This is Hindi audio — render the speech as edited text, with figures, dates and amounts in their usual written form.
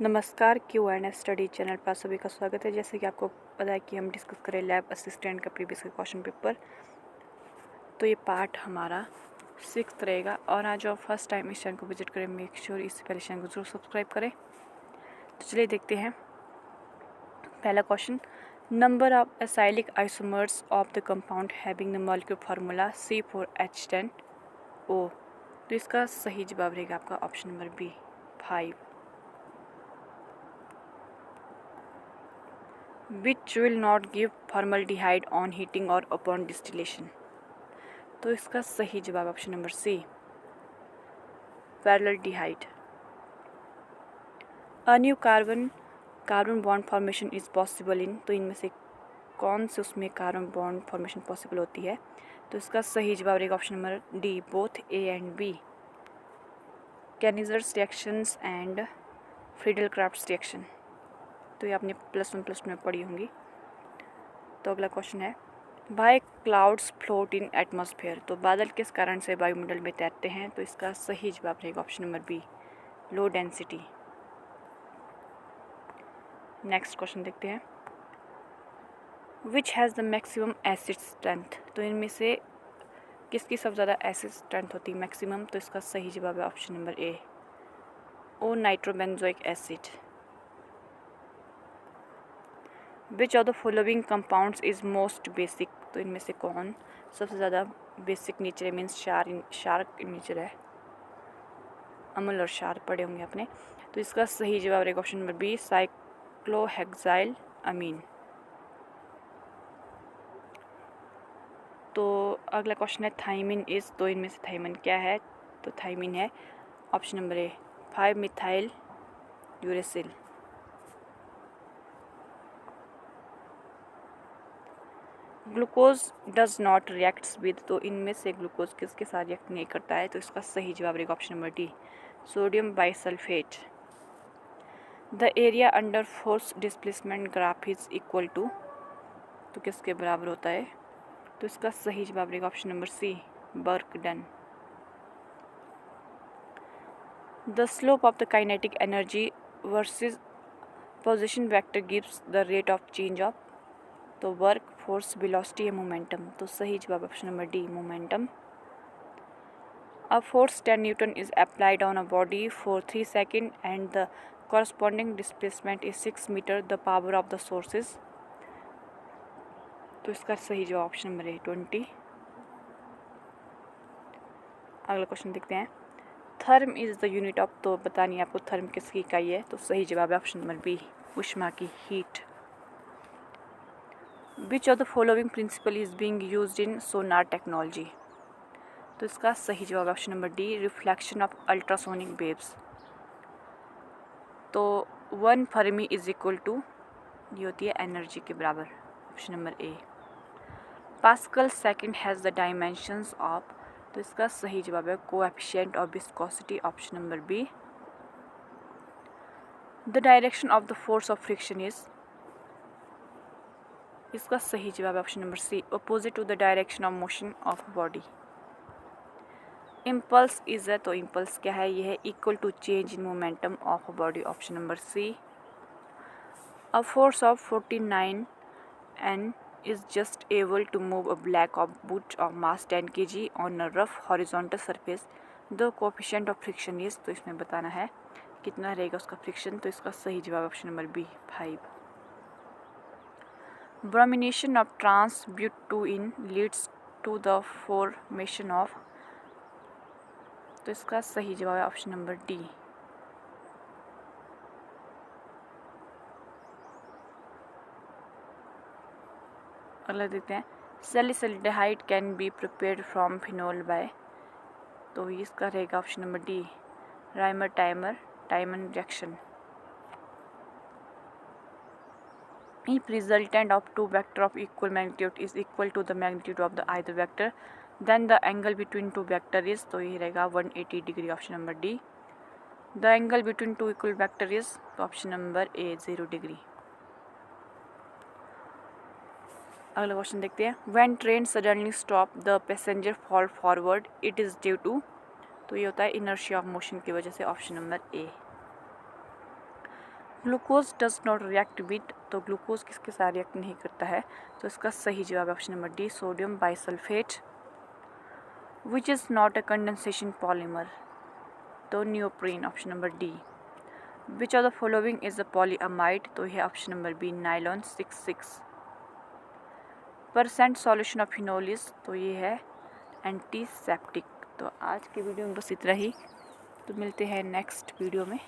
नमस्कार, Q&A स्टडी चैनल पर सभी का स्वागत है। जैसे कि आपको पता है कि हम डिस्कस करें लैब असिस्टेंट का प्रीवियस क्वेश्चन पेपर, तो ये पार्ट हमारा 6th रहेगा। और आज जो फर्स्ट टाइम इस चैनल को विजिट करें, मेक श्योर इससे पहले चैनल को जरूर सब्सक्राइब करें। तो चलिए देखते हैं पहला question. Number of acyclic isomers of the compound having the molecular formula C4H10O। तो इसका सही जवाब रहेगा आपका option number B 5। Which will not give formaldehyde on heating or upon distillation। तो इसका सही जवाब option number C formaldehyde. A new carbon bond formation is possible in. तो इनमें से कौन से उसमें कार्बन बॉन्ड फॉर्मेशन पॉसिबल होती है। तो इसका सही जवाब रहेगा option number D both A and B. Cannizzaro's reactions and Friedel Crafts reaction. तो ये आपने +1 +2 में पढ़ी होंगी। तो अगला क्वेश्चन है why clouds float in atmosphere. तो बादल किस कारण से वायुमंडल में तैरते हैं। तो इसका सही जवाब रहेगा option number B low density. Next question देखते हैं which has the maximum acid strength. तो इनमें से किसकी सबसे ज़्यादा एसिड स्ट्रेंथ होती है मैक्सिमम। तो इसका सही जवाब है option number A o nitrobenzoic acid. Which of the following compounds is most basic. तो इनमें से कौन सबसे ज़्यादा बेसिक नेचर है, मीन्स शार्क नेचर है। अम्ल और क्षार पढ़े होंगे आपने। तो इसका सही जवाब रहेगा ऑप्शन नंबर बी साइक्लोहेक्साइल अमीन। तो अगला क्वेश्चन है थाइमिन इज। तो इनमें से थाइमिन क्या है। तो थाइमिन है option number A 5 methyl uracil. Glucose does not reacts with. तो इनमें से ग्लूकोज किसके साथ रिएक्ट नहीं करता है। तो इसका सही जवाब रहेगा option number D sodium bisulphate. The area under force displacement graph is equal to. तो किसके बराबर होता है। तो इसका सही जवाब रहेगा option number C work done. The slope of the kinetic energy versus position vector gives the rate of change of. तो वर्क फोर्स वेलोसिटी या मोमेंटम। तो सही जवाब option number D momentum. A force 10 newton is applied on a body for 3 second and the corresponding displacement is 6 metre the power of the sources. तो इसका सही जवाब ऑप्शन नंबर ए 20। अगला क्वेश्चन देखते हैं therm is the unit of. तो बतानी है आपको थर्म किसकी इकाई है। तो सही जवाब है ऑप्शन नंबर बी ऊष्मा की heat. Which of the following principle is being used in sonar technology. तो इसका सही जवाब option number D reflection of ultrasonic waves. तो 1 फर्मी इज इक्वल टू ये होती है एनर्जी के बराबर option number A. Pascal second has the dimensions of. तो इसका सही जवाब है coefficient of viscosity option number B. The direction of the force of friction is. इसका सही जवाब है option number C opposite to the direction of motion of body. Impulse is है। तो इम्पल्स क्या है, यह है equal to change in momentum of body option number C. A force of 49 N is just able to move a black boot of mass 10 kg on a rough horizontal surface. The coefficient of friction is। तो इसमें बताना है कितना रहेगा उसका फ्रिक्शन। तो इसका सही जवाब option number B 5। Bromination of trans butene leads to the formation of. तो इसका सही जवाब है ऑप्शन नंबर डी अगला देखते हैं salicylaldehyde can be prepared from phenol by. तो इसका रहेगा option number D Reimer Tiemann reaction. If resultant of two vector of equal magnitude is equal to the magnitude of the either vector, then the angle between two vector is। तो ये रहेगा 180 degree option number D. The angle between two equal vector is। तो ऑप्शन नंबर ए 0 डिग्री। अगला क्वेश्चन देखते हैं When train suddenly stop the passenger fall forward it is due to। तो ये होता है inertia of motion की वजह से option number A. Glucose does not react with, तो ग्लूकोज किसके साथ रिएक्ट नहीं करता है, तो इसका सही जवाब option number D, sodium bisulphate. Which is not a condensation polymer, तो neoprene, option number D. Which of the following is a polyamide, तो यह option number B, nylon 66। Percent solution of phenol is, तो ये है एंटीसेप्टिक। तो आज की वीडियो में बस इतना ही, तो मिलते हैं नेक्स्ट वीडियो में।